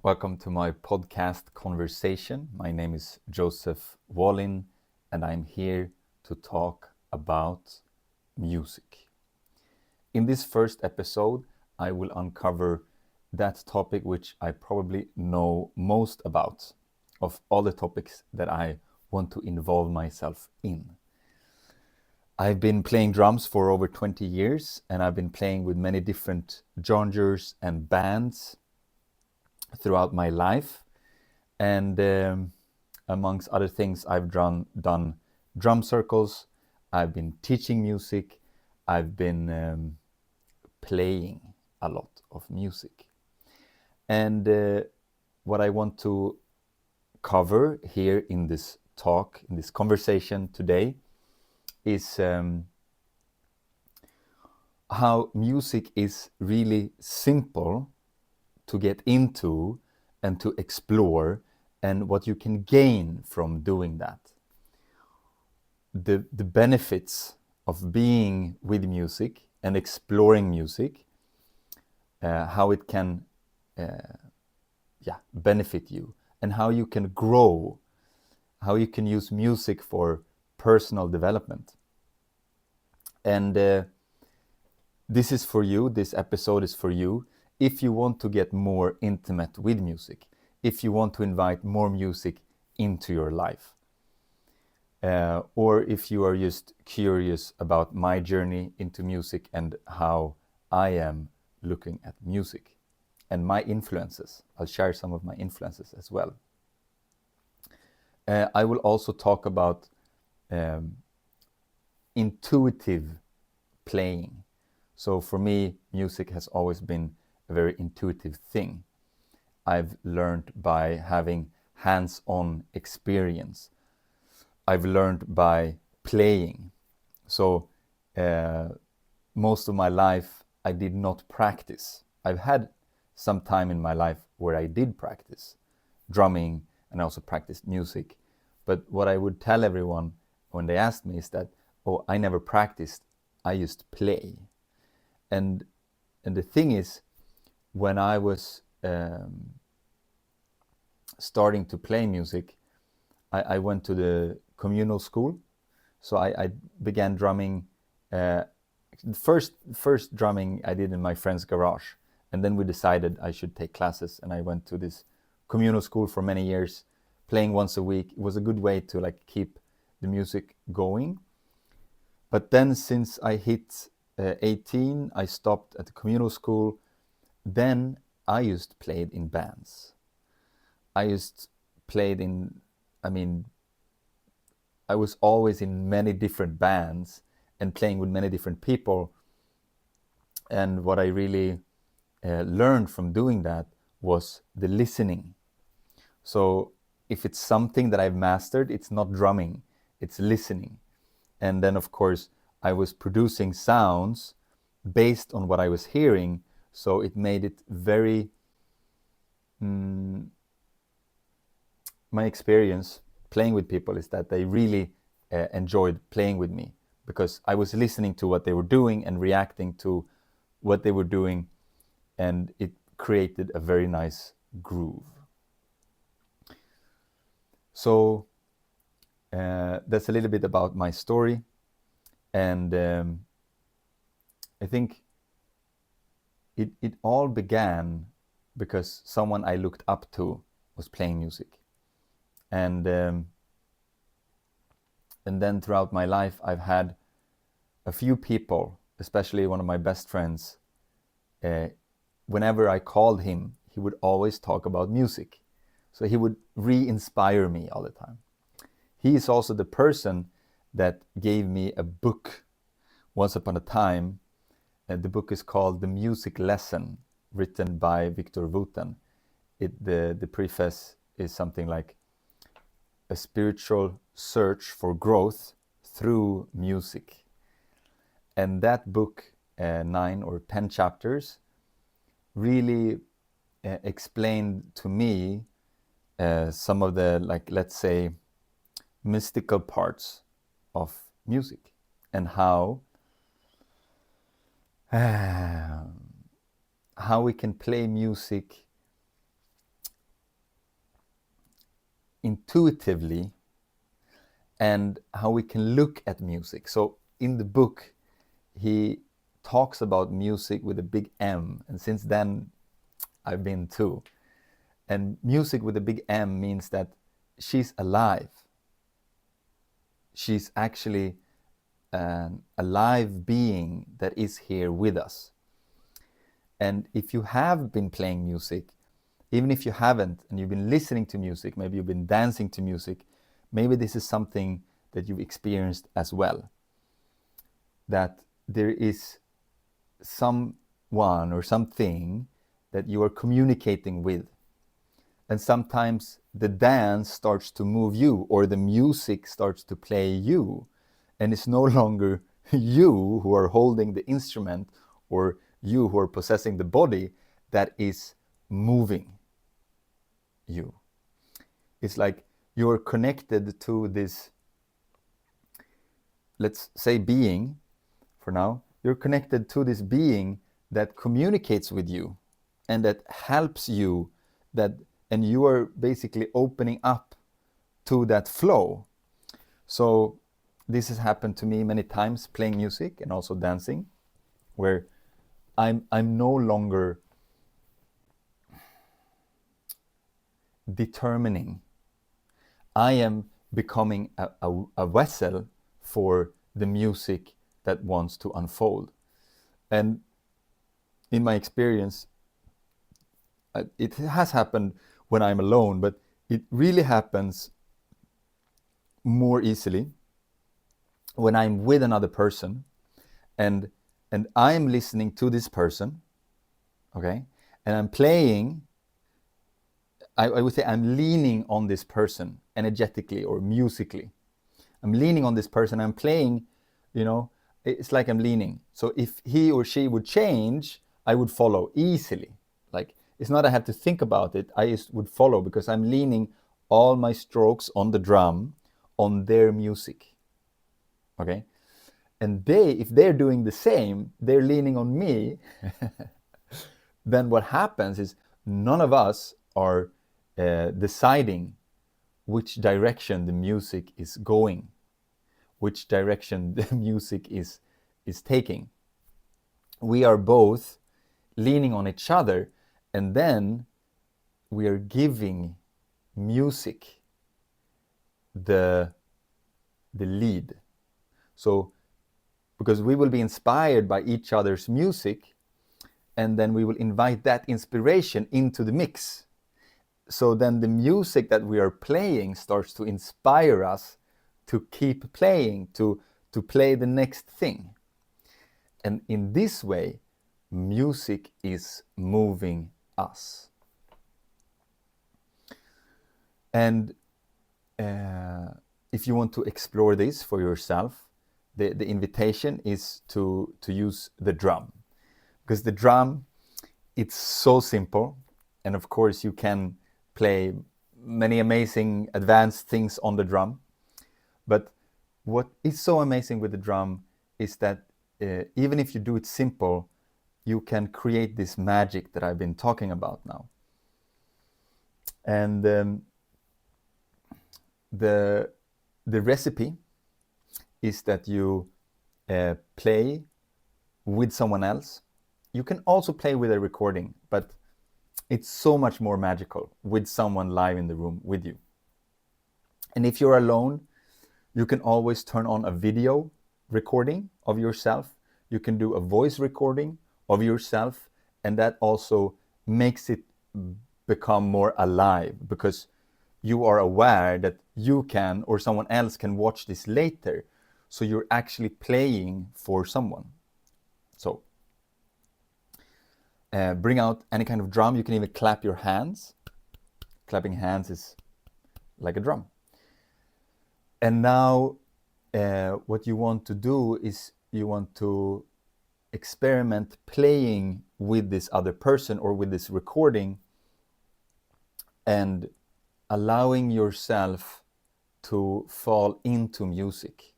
Welcome to my podcast conversation. My name is Joseph Wallin, and I'm here to talk about music. In this first episode, I will uncover that topic which I probably know most about of all the topics that I want to involve myself in. I've been playing drums for over 20 years, and I've been playing with many different genres and bands throughout my life. And amongst other things, I've done drum circles, I've been teaching music, I've been playing a lot of music. And what I want to cover here in this talk, in this conversation today, is how music is really simple to get into and to explore, and what you can gain from doing that. The benefits of being with music and exploring music, how it can benefit you, and how you can grow, how you can use music for personal development. And this is for you, this episode is for you, if you want to get more intimate with music, if you want to invite more music into your life, or if you are just curious about my journey into music and how I am looking at music and my influences. I'll share some of my influences as well. I will also talk about intuitive playing. So for me, music has always been a very intuitive thing. I've learned by having hands-on experience. I've learned by playing. So most of my life I did not practice. I've had some time in my life where I did practice drumming, and I also practiced music. But what I would tell everyone when they asked me is that, oh, I never practiced, I just play. And the thing is, when I was starting to play music, I went to the communal school. So I began drumming. First drumming I did in my friend's garage, and then we decided I should take classes, and I went to this communal school for many years, playing once a week. It was a good way to keep the music going. But then since I hit 18, I stopped at the communal school. Then I just played in bands. I just played in, I was always in many different bands and playing with many different people. And what I really learned from doing that was the listening. So if it's something that I've mastered, it's not drumming, it's listening. And then of course, I was producing sounds based on what I was hearing. So it made it very, my experience playing with people is that they really enjoyed playing with me, because I was listening to what they were doing and reacting to what they were doing, and it created a very nice groove. So that's a little bit about my story, and I think it all began because someone I looked up to was playing music. And then throughout my life, I've had a few people, especially one of my best friends, whenever I called him, he would always talk about music. So he would re-inspire me all the time. He is also the person that gave me a book once upon a time. The book is called The Music Lesson, written by Victor Wooten. The preface is something like a spiritual search for growth through music. And that book, 9 or 10 chapters, really explained to me some of the, let's say, mystical parts of music, and how we can play music intuitively and how we can look at music. So in the book, he talks about music with a big M, and since then I've been too. And music with a big M means that she's alive. She's actually an alive being that is here with us. And if you have been playing music, even if you haven't, and you've been listening to music, maybe you've been dancing to music, maybe this is something that you've experienced as well. That there is someone or something that you are communicating with. And sometimes the dance starts to move you, or the music starts to play you, and it's no longer you who are holding the instrument or you who are possessing the body that is moving you. It's like you're connected to this, let's say, being for now. You're connected to this being that communicates with you and that helps you, and you are basically opening up to that flow. So this has happened to me many times playing music and also dancing, where I'm no longer determining. I am becoming a vessel for the music that wants to unfold. And in my experience, it has happened when I'm alone, but it really happens more easily when I'm with another person and I'm listening to this person, okay? And I'm playing, I would say I'm leaning on this person energetically or musically. I'm leaning on this person, I'm playing, it's like I'm leaning. So if he or she would change, I would follow easily. Like, it's not I have to think about it, I just would follow because I'm leaning all my strokes on the drum on their music, okay? And if they're doing the same, they're leaning on me, then what happens is none of us are deciding which direction the music is going, which direction the music is taking. We are both leaning on each other, and then we are giving music the lead. So because we will be inspired by each other's music, and then we will invite that inspiration into the mix. So then the music that we are playing starts to inspire us to keep playing, to play the next thing. And in this way, music is moving us. And if you want to explore this for yourself, the invitation is to use the drum. Because the drum, it's so simple. And of course, you can play many amazing advanced things on the drum. But what is so amazing with the drum is that even if you do it simple, you can create this magic that I've been talking about now. And the recipe is that you play with someone else. You can also play with a recording, but it's so much more magical with someone live in the room with you. And if you're alone, you can always turn on a video recording of yourself. You can do a voice recording of yourself, and that also makes it become more alive because you are aware that you can or someone else can watch this later. So you're actually playing for someone. So bring out any kind of drum. You can even clap your hands. Clapping hands is like a drum. And now what you want to do is you want to experiment playing with this other person or with this recording and allowing yourself to fall into music.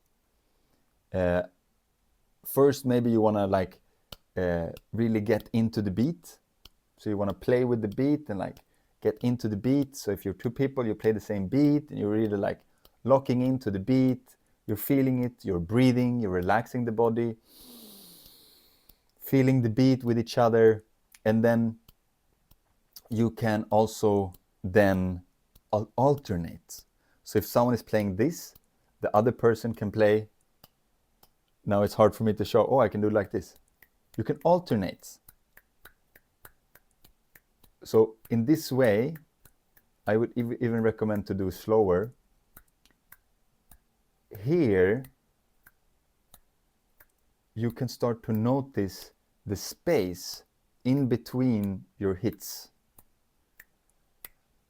First, maybe you want to really get into the beat. So you want to play with the beat and get into the beat. So if you're two people, you play the same beat and you're really like locking into the beat, you're feeling it, you're breathing, you're relaxing the body, feeling the beat with each other. And then you can also then alternate. So if someone is playing this, the other person can play. Now it's hard for me to show, oh, I can do it like this. You can alternate. So in this way, I would even recommend to do slower. Here, you can start to notice the space in between your hits.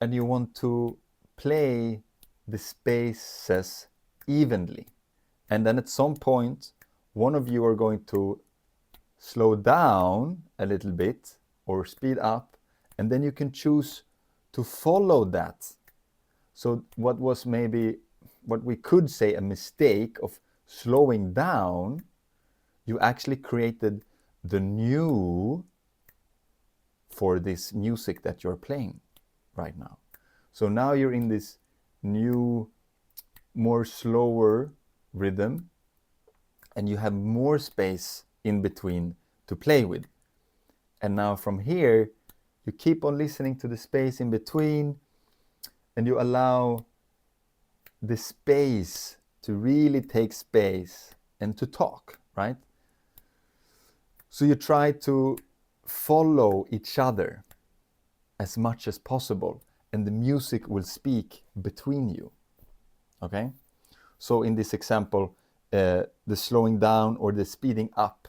And you want to play the spaces evenly. And then at some point, one of you are going to slow down a little bit or speed up, and then you can choose to follow that. So what was maybe what we could say a mistake of slowing down, you actually created the new for this music that you're playing right now. So now you're in this new, more slower rhythm, and you have more space in between to play with. And now from here, you keep on listening to the space in between, and you allow the space to really take space and to talk, right? So you try to follow each other as much as possible, and the music will speak between you, okay? So in this example, the slowing down or the speeding up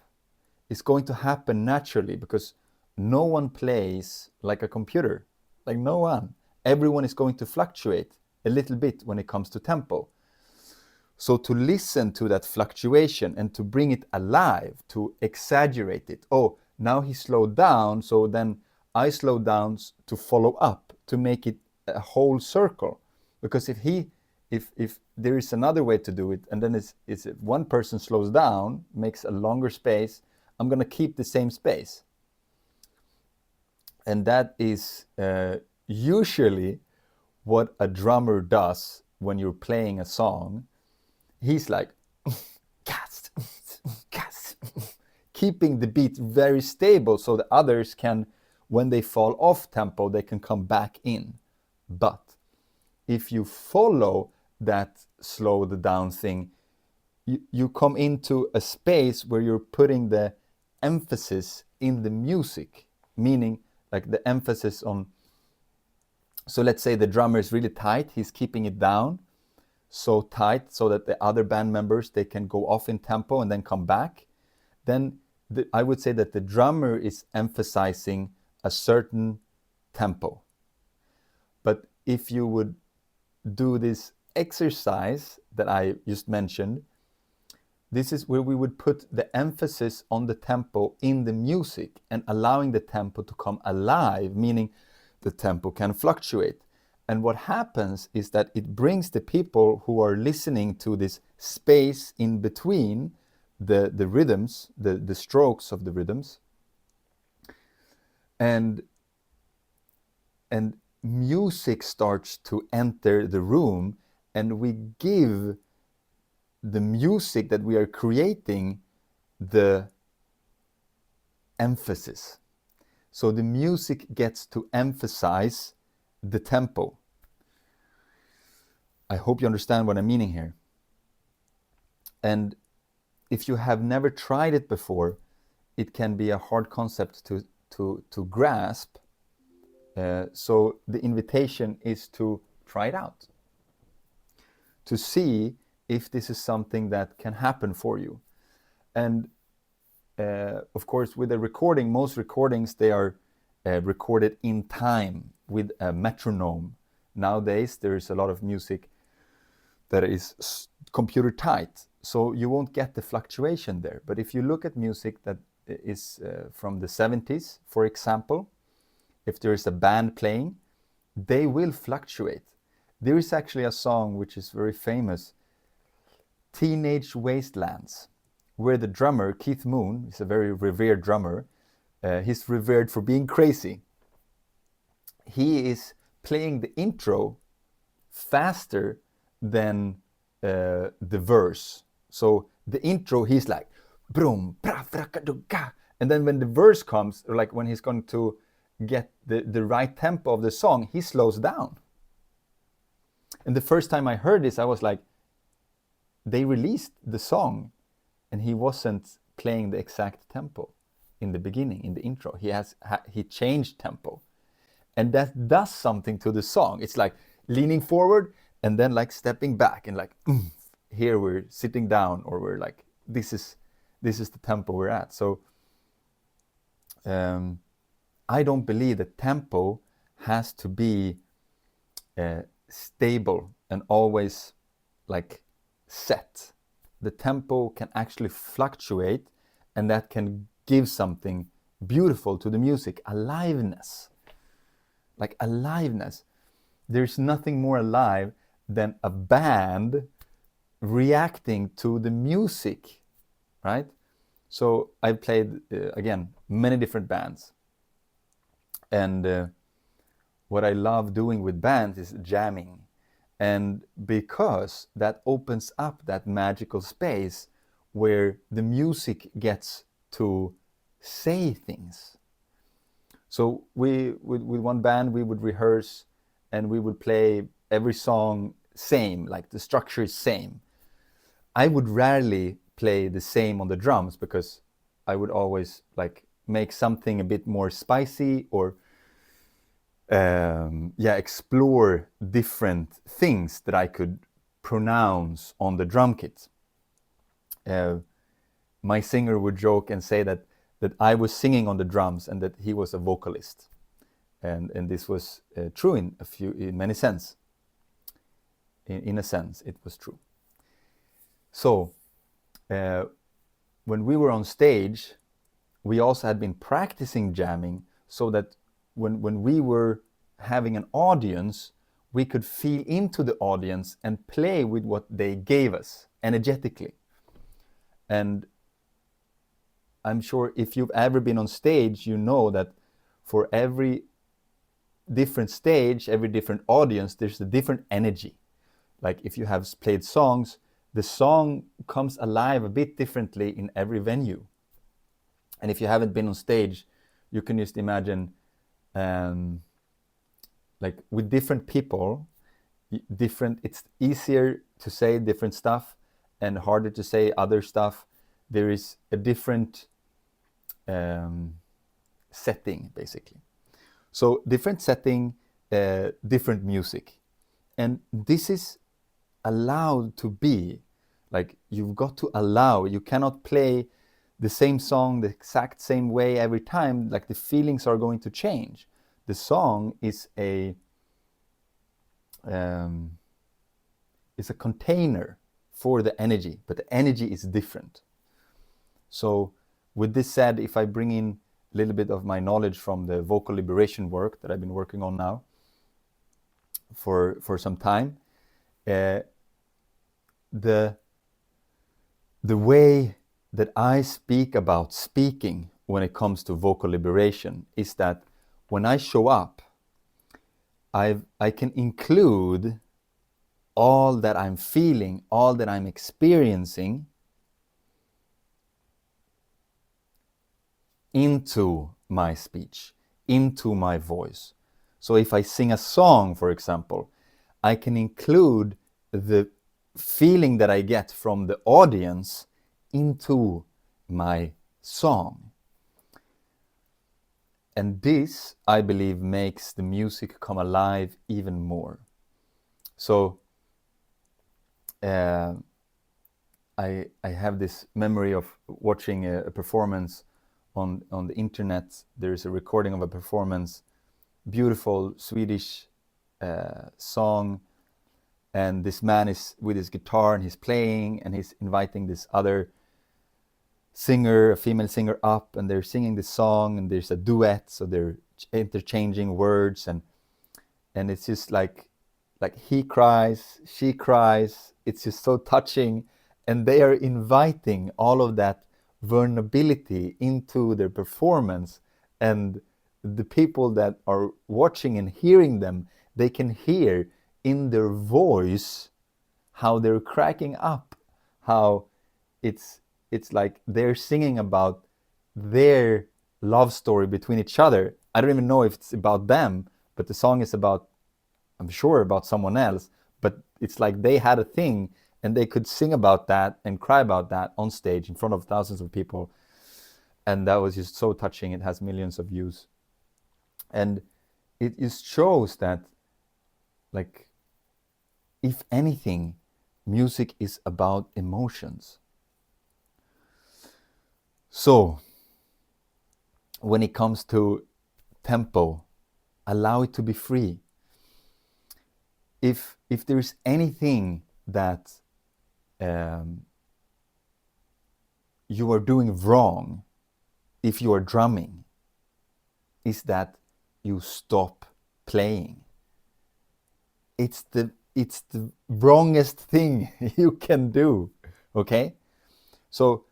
is going to happen naturally because no one plays like a computer, like no one. Everyone is going to fluctuate a little bit when it comes to tempo. So to listen to that fluctuation and to bring it alive, to exaggerate it. Oh, now he slowed down, so then I slow down to follow up, to make it a whole circle. Because if there is another way to do it, and then it's if one person slows down, makes a longer space, I'm going to keep the same space. And that is usually what a drummer does when you're playing a song. He's like, cast, keeping the beat very stable so the others can, when they fall off tempo, they can come back in. But if you follow that slow the down thing, you come into a space where you're putting the emphasis in the music, meaning like the emphasis on, so let's say the drummer is really tight, he's keeping it down so tight so that the other band members, they can go off in tempo and then come back. Then I would say that the drummer is emphasizing a certain tempo. But if you would do this exercise that I just mentioned, this is where we would put the emphasis on the tempo in the music and allowing the tempo to come alive, meaning the tempo can fluctuate. And what happens is that it brings the people who are listening to this space in between the rhythms, the strokes of the rhythms, and music starts to enter the room, and we give the music that we are creating the emphasis. So the music gets to emphasize the tempo. I hope you understand what I'm meaning here. And if you have never tried it before, it can be a hard concept to grasp. So the invitation is to try it out, to see if this is something that can happen for you. And of course, with a recording, most recordings, they are recorded in time with a metronome. Nowadays, there is a lot of music that is computer tight, so you won't get the fluctuation there. But if you look at music that is from the 70s, for example, if there is a band playing, they will fluctuate. There is actually a song which is very famous, Teenage Wastelands, where the drummer, Keith Moon, is a very revered drummer. He's revered for being crazy. he is playing the intro faster than the verse. So the intro, he's like, brum, pra, frakaduka. And then when the verse comes, or like when he's going to get the right tempo of the song, he slows down. And the first time I heard this, I was like, they released the song and he wasn't playing the exact tempo in the beginning, in the intro. He changed tempo. And that does something to the song. It's like leaning forward and then like stepping back and like, here we're sitting down, or we're like, this is the tempo we're at. So I don't believe that tempo has to be stable and always like set. The tempo can actually fluctuate, and that can give something beautiful to the music, aliveness. Like aliveness. There's nothing more alive than a band reacting to the music, right? So I've played, again, many different bands. And what I love doing with bands is jamming. And because that opens up that magical space where the music gets to say things. So with one band, we would rehearse and we would play every song same, like the structure is same. I would rarely play the same on the drums, because I would always like make something a bit more spicy, or explore different things that I could pronounce on the drum kit. My singer would joke and say that I was singing on the drums and that he was a vocalist, and this was true in many sense. In a sense, it was true. So when we were on stage, we also had been practicing jamming, so that when we were having an audience, we could feel into the audience and play with what they gave us energetically. And I'm sure if you've ever been on stage, you know that for every different stage, every different audience, there's a different energy. Like if you have played songs, the song comes alive a bit differently in every venue. And if you haven't been on stage, you can just imagine, like with different people, it's easier to say different stuff and harder to say other stuff. There is a different setting, basically. So different setting, different music. And this is allowed to be, like, you've got to allow. You cannot play the same song the exact same way every time. Like, the feelings are going to change. The song is a container for the energy, but the energy is different. So with this said, if I bring in a little bit of my knowledge from the vocal liberation work that I've been working on now for some time, the way that I speak about speaking when it comes to vocal liberation is that when I show up, I can include all that I'm feeling, all that I'm experiencing into my speech, into my voice. So if I sing a song, for example, I can include the feeling that I get from the audience into my song. And this, I believe, makes the music come alive even more. So I have this memory of watching a performance on the internet. There's a recording of a performance, beautiful Swedish song, and this man is with his guitar and he's playing and he's inviting this other singer, a female singer, up, and they're singing this song, and there's a duet, so they're interchanging words, and it's just like he cries, she cries. It's just so touching, and they are inviting all of that vulnerability into their performance, and the people that are watching and hearing them, they can hear in their voice how they're cracking up, how it's like they're singing about their love story between each other. I don't even know if it's about them, but the song is about, I'm sure, about someone else, but it's like they had a thing and they could sing about that and cry about that on stage in front of thousands of people. And that was just so touching. It has millions of views. And it just shows that, like, if anything, music is about emotions. So when it comes to tempo, allow it to be free. If there is anything that you are doing wrong, if you are drumming, is that you stop playing. It's the wrongest thing you can do, okay? So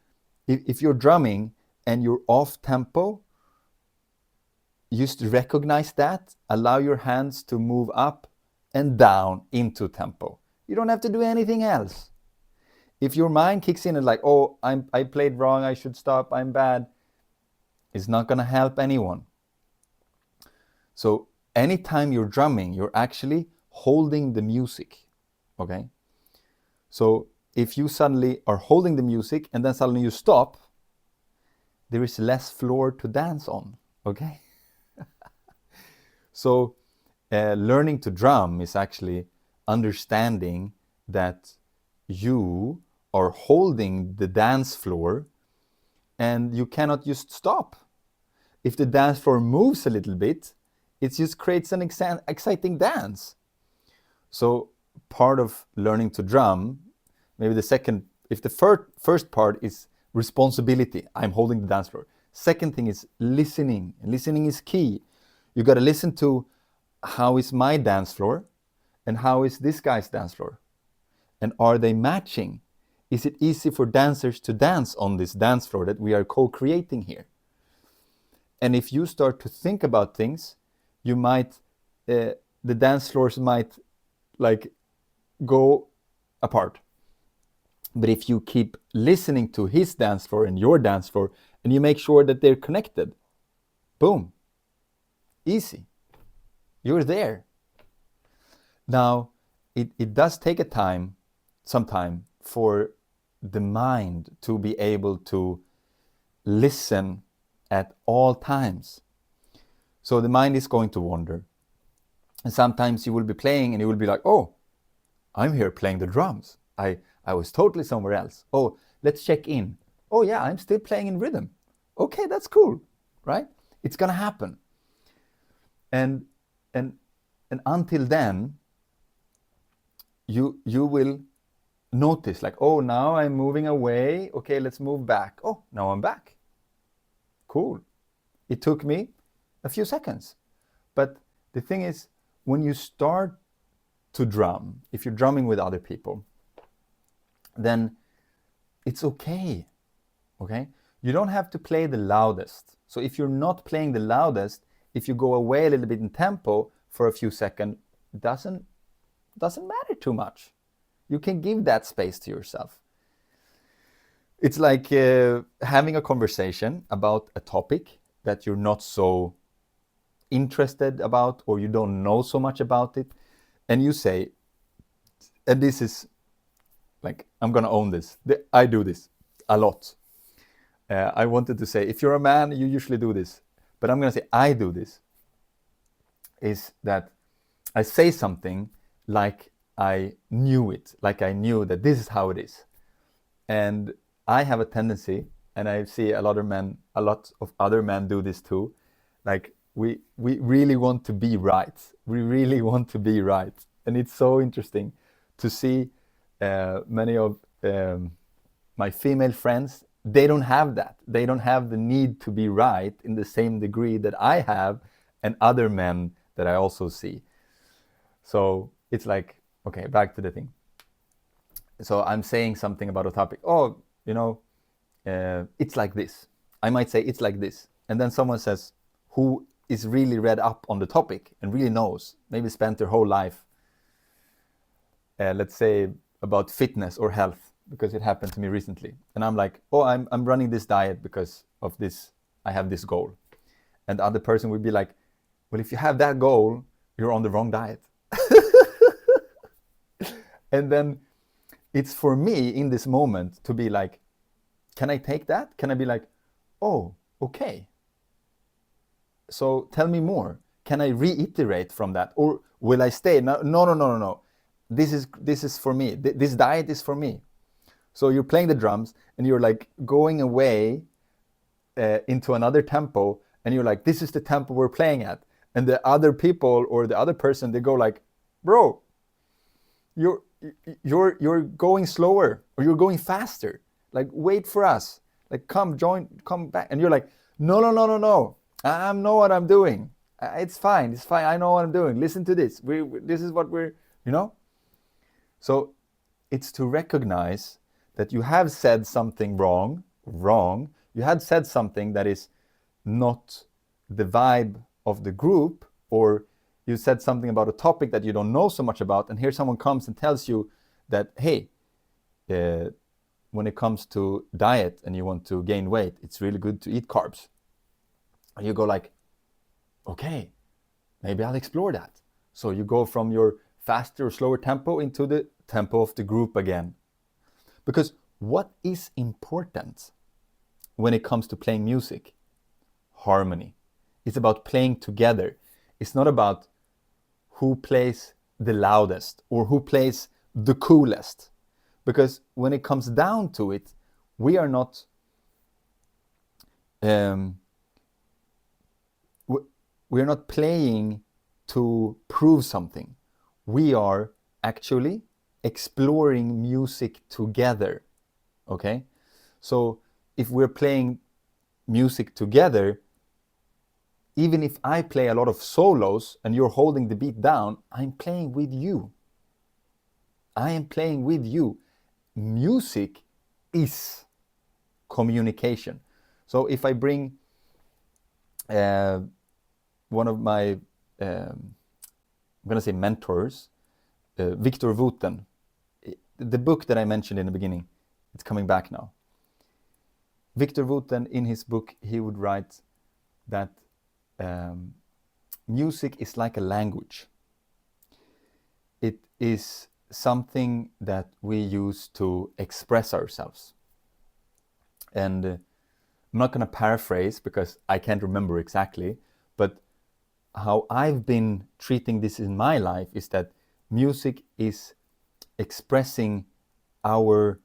if you're drumming and you're off tempo, just recognize that, allow your hands to move up and down into tempo. You don't have to do anything else. If your mind kicks in and like, oh, I played wrong, I should stop, I'm bad, it's not gonna help anyone. So anytime you're drumming, you're actually holding the music, okay? So if you suddenly are holding the music and then suddenly you stop, there is less floor to dance on, okay? So learning to drum is actually understanding that you are holding the dance floor and you cannot just stop. If the dance floor moves a little bit, it just creates an exciting dance. So part of learning to drum, maybe the second, if the first part is responsibility, I'm holding the dance floor. Second thing is listening. Listening is key. You got to listen to how is my dance floor and how is this guy's dance floor? And are they matching? Is it easy for dancers to dance on this dance floor that we are co-creating here? And if you start to think about things, you might, the dance floors might like go apart. But if you keep listening to his dance floor and your dance floor, and you make sure that they're connected, boom, easy. You're there. Now, it does take some time for the mind to be able to listen at all times. So the mind is going to wander. And sometimes you will be playing and you will be like, oh, I'm here playing the drums. I was totally somewhere else. Oh, let's check in. Oh yeah, I'm still playing in rhythm. Okay, that's cool, right? It's gonna happen. And until then, you will notice like, oh, now I'm moving away. Okay, let's move back. Oh, now I'm back. Cool. It took me a few seconds. But the thing is, when you start to drum, if you're drumming with other people, then it's okay. Okay? You don't have to play the loudest. So if you're not playing the loudest, if you go away a little bit in tempo for a few seconds, it doesn't matter too much. You can give that space to yourself. It's like having a conversation about a topic that you're not so interested about or you don't know so much about it, and you say, and this is like, I'm gonna own this. I do this a lot. I wanted to say, if you're a man, you usually do this, but I'm gonna say I do this. Is that I say something like I knew it, like I knew that this is how it is. And I have a tendency, and I see a lot of other men do this too, like we really want to be right. We really want to be right. And it's so interesting to see many of my female friends, they don't have that. They don't have the need to be right in the same degree that I have and other men that I also see. So it's like, okay, back to the thing. So I'm saying something about a topic. Oh, it's like this. I might say it's like this. And then someone says, who is really read up on the topic and really knows, maybe spent their whole life, let's say about fitness or health, because it happened to me recently. And I'm like, oh, I'm running this diet because of this, I have this goal. And the other person would be like, well, if you have that goal, you're on the wrong diet. And then it's for me in this moment to be like, can I take that? Can I be like, oh, okay. So tell me more. Can I reiterate from that? Or will I stay? No. This is for me. This diet is for me. So you're playing the drums and you're like going away into another tempo, and you're like, this is the tempo we're playing at. And the other people or the other person, they go like, bro, you're going slower, or you're going faster. Like, wait for us. Like, come back. And you're like, no. I know what I'm doing. It's fine. I know what I'm doing. Listen to this. This is what we're, So it's to recognize that you have said something wrong. You had said something that is not the vibe of the group, or you said something about a topic that you don't know so much about, and here someone comes and tells you that, hey, when it comes to diet and you want to gain weight, it's really good to eat carbs. And you go like, okay, maybe I'll explore that. So you go from your faster or slower tempo into the tempo of the group again. Because what is important when it comes to playing music? Harmony. It's about playing together. It's not about who plays the loudest or who plays the coolest. Because when it comes down to it, we are not we're not playing to prove something. We are actually exploring music together. Okay? So if we're playing music together, even if I play a lot of solos and you're holding the beat down, I'm playing with you. I am playing with you. Music is communication. So if I bring one of my, I'm gonna say mentors, Victor Wooten, the book that I mentioned in the beginning, it's coming back now. Victor Wooten, in his book, he would write that music is like a language. It is something that we use to express ourselves. And I'm not going to paraphrase because I can't remember exactly, but how I've been treating this in my life is that music is expressing our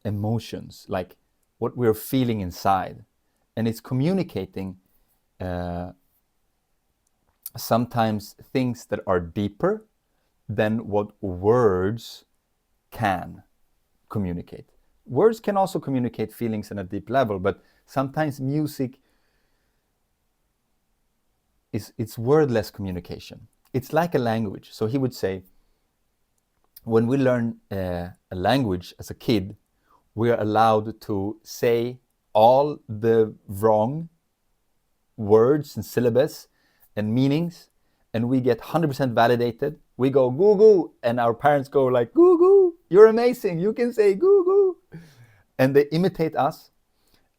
emotions, like what we're feeling inside, and it's communicating sometimes things that are deeper than what words can communicate. Words can also communicate feelings on a deep level, but sometimes music it's wordless communication. It's like a language. So he would say, when we learn a language as a kid, we're allowed to say all the wrong words and syllables and meanings, and we get 100% validated. We go goo goo, and our parents go like, goo goo, you're amazing, you can say goo goo. And they imitate us,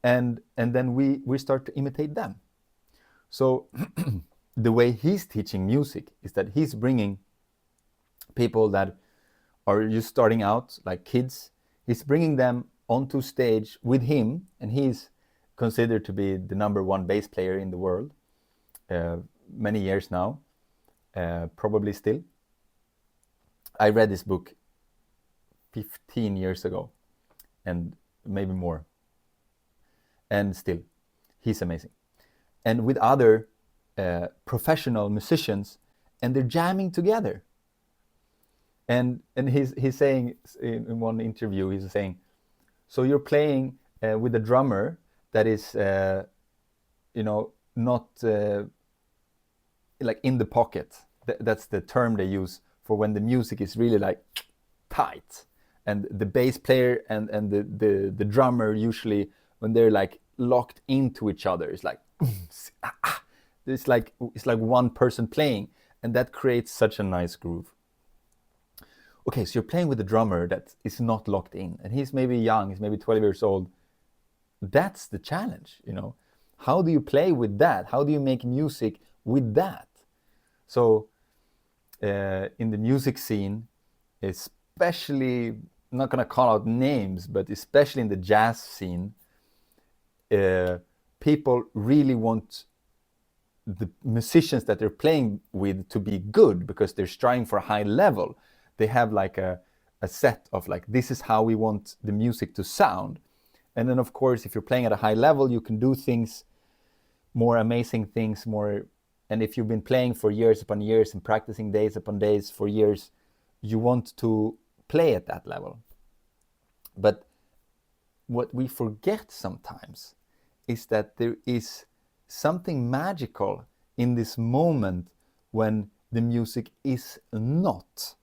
and then we start to imitate them. So the way he's teaching music is that he's bringing people that are just starting out, like kids, he's bringing them onto stage with him, and he's considered to be the #1 bass player in the world, many years now, probably still. I read this book 15 years ago, and maybe more, and still, he's amazing. And with other professional musicians, and they're jamming together. And he's saying in one interview, he's saying, so you're playing with a drummer that is, not like in the pocket. That's the term they use for when the music is really like tight. And the bass player and the drummer usually, when they're like locked into each other, it's like, it's like one person playing, and that creates such a nice groove. Okay, so you're playing with a drummer that is not locked in, and he's maybe young, he's maybe 12 years old. That's the challenge, you know. How do you play with that? How do you make music with that? So in the music scene, especially, I'm not going to call out names, but especially in the jazz scene, people really want the musicians that they're playing with to be good, because they're striving for a high level. They have like a set of like, this is how we want the music to sound. And then of course, if you're playing at a high level, you can do things, more amazing things, more. And if you've been playing for years upon years and practicing days upon days for years, you want to play at that level. But what we forget sometimes is that there is something magical in this moment when the music is not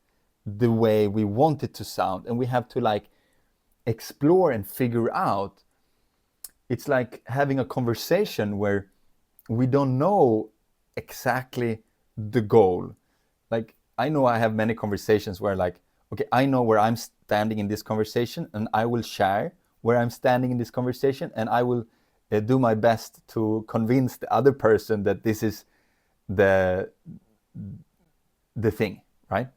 the way we want it to sound, and we have to like explore and figure out. It's like having a conversation where we don't know exactly the goal. Like, I know I have many conversations where like, okay, I know where I'm standing in this conversation, and I will share where I'm standing in this conversation, and I will do my best to convince the other person that this is the thing, right?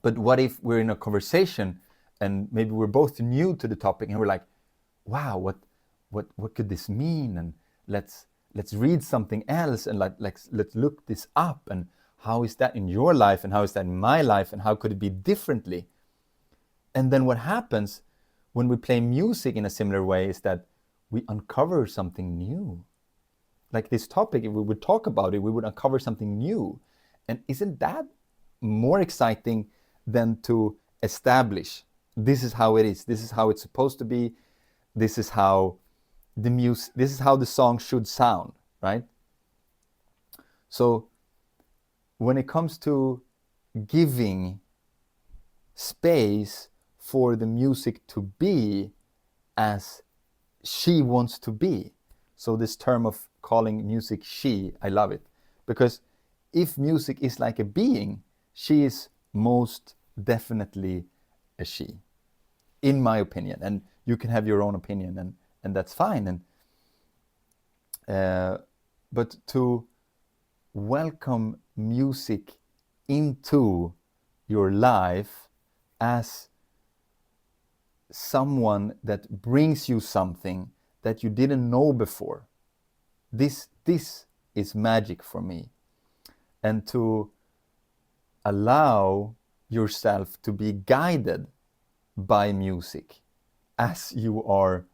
But what if we're in a conversation and maybe we're both new to the topic, and we're like, wow, what could this mean? And let's read something else, and let's look this up, and how is that in your life, and how is that in my life, and how could it be differently? And then what happens when we play music in a similar way is that we uncover something new. Like this topic, if we would talk about it, we would uncover something new. And isn't that more exciting than to establish, this is how it is, this is how it's supposed to be, this is how this is how the song should sound, right? So when it comes to giving space for the music to be as she wants to be, so this term of calling music she, I love it, because if music is like a being, she is most definitely a she, in my opinion. And you can have your own opinion, and that's fine. And but to welcome music into your life as someone that brings you something that you didn't know before, this is magic for me. And to allow yourself to be guided by music as you are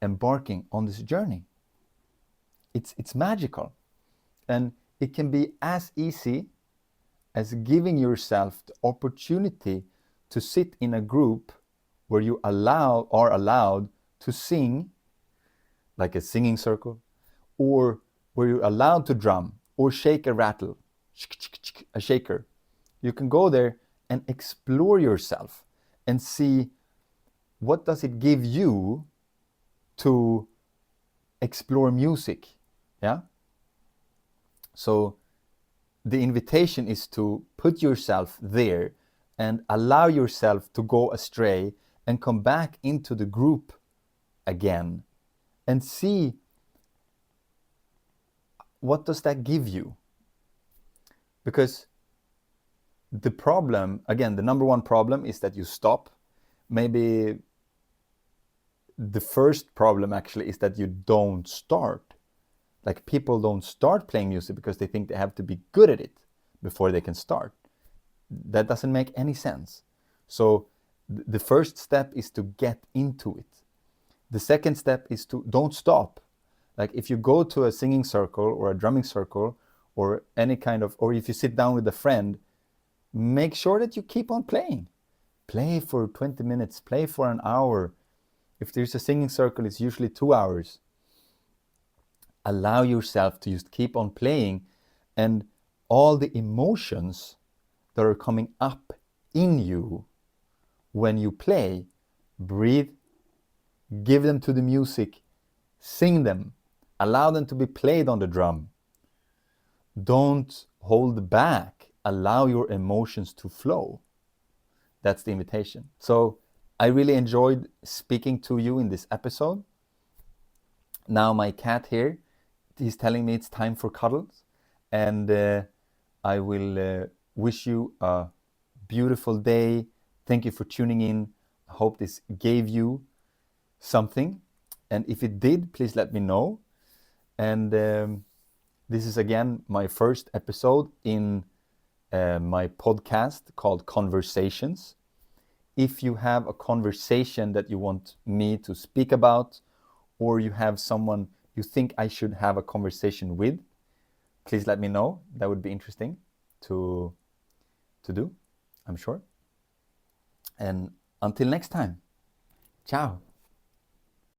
embarking on this journey. It's magical. And it can be as easy as giving yourself the opportunity to sit in a group where you are allowed to sing, like a singing circle, or where you're allowed to drum or shake a rattle, a shaker. You can go there and explore yourself and see, what does it give you to explore music? Yeah. So the invitation is to put yourself there and allow yourself to go astray and come back into the group again and see, what does that give you? Because the problem, again, the number one problem is that you stop. Maybe the first problem actually is that you don't start. Like, people don't start playing music because they think they have to be good at it before they can start. That doesn't make any sense. So the first step is to get into it. The second step is to don't stop. Like, if you go to a singing circle or a drumming circle or any kind of, or if you sit down with a friend, make sure that you keep on playing. Play for 20 minutes, play for an hour. If there's a singing circle, it's usually 2 hours. Allow yourself to just keep on playing, and all the emotions that are coming up in you when you play, breathe, give them to the music, sing them, allow them to be played on the drum, Don't hold back. Allow your emotions to flow. That's the invitation. So I really enjoyed speaking to you in this episode. Now my cat here, he's telling me it's time for cuddles, and I will wish you a beautiful day. Thank you for tuning in. I hope this gave you something, and if it did, please let me know. And this is again my first episode in my podcast called Conversations. If you have a conversation that you want me to speak about, or you have someone you think I should have a conversation with, please let me know. That would be interesting to do, I'm sure. And until next time, ciao.